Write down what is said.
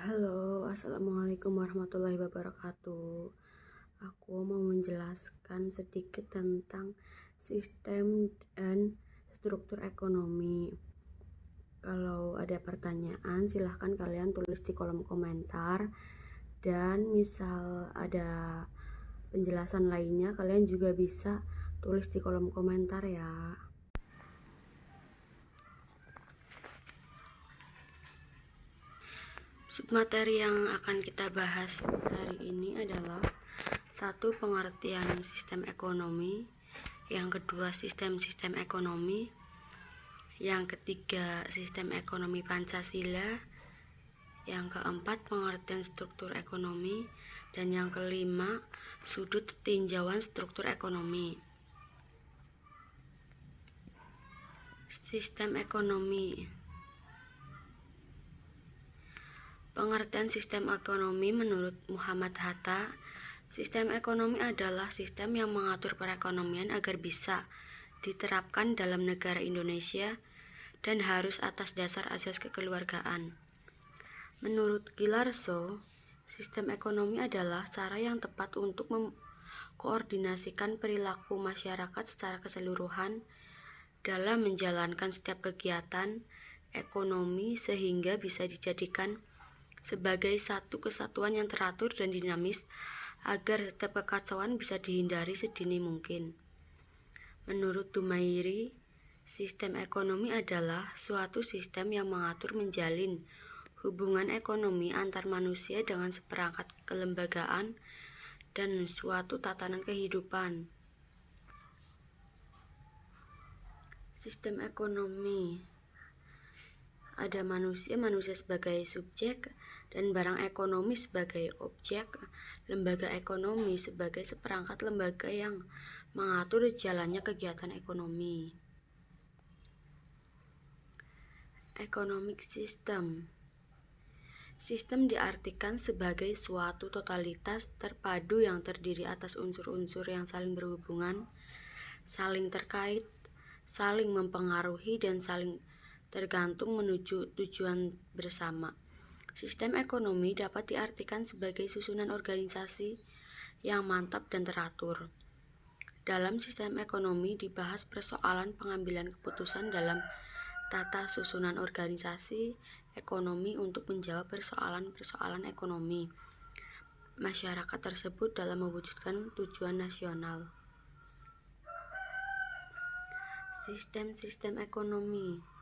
Halo, assalamualaikum warahmatullahi wabarakatuh. Aku mau menjelaskan sedikit tentang sistem dan struktur ekonomi. Kalau ada pertanyaan, silahkan kalian tulis di kolom komentar. Dan misal ada penjelasan lainnya, kalian juga bisa tulis di kolom komentar ya. Submateri yang akan kita bahas hari ini adalah satu, pengertian sistem ekonomi, yang kedua, sistem ekonomi, yang ketiga, sistem ekonomi Pancasila, yang keempat, pengertian struktur ekonomi, dan yang kelima, sudut tinjauan struktur ekonomi. Sistem ekonomi. Pengertian sistem ekonomi menurut Muhammad Hatta, sistem ekonomi adalah sistem yang mengatur perekonomian agar bisa diterapkan dalam negara Indonesia dan harus atas dasar asas kekeluargaan. Menurut Gilarso, sistem ekonomi adalah cara yang tepat untuk mengkoordinasikan perilaku masyarakat secara keseluruhan dalam menjalankan setiap kegiatan ekonomi sehingga bisa dijadikan sebagai satu kesatuan yang teratur dan dinamis agar setiap kekacauan bisa dihindari sedini mungkin. Menurut Dumairi, sistem ekonomi adalah suatu sistem yang mengatur menjalin hubungan ekonomi antar manusia dengan seperangkat kelembagaan dan suatu tatanan kehidupan. Sistem ekonomi ada manusia sebagai subjek, dan barang ekonomi sebagai objek, lembaga ekonomi sebagai seperangkat lembaga yang mengatur jalannya kegiatan ekonomi. Economic system. Sistem diartikan sebagai suatu totalitas terpadu yang terdiri atas unsur-unsur yang saling berhubungan, saling terkait, saling mempengaruhi, dan saling tergantung menuju tujuan bersama. Sistem ekonomi dapat diartikan sebagai susunan organisasi yang mantap dan teratur. Dalam sistem ekonomi dibahas persoalan pengambilan keputusan dalam tata susunan organisasi ekonomi untuk menjawab persoalan-persoalan ekonomi masyarakat tersebut dalam mewujudkan tujuan nasional. Sistem ekonomi.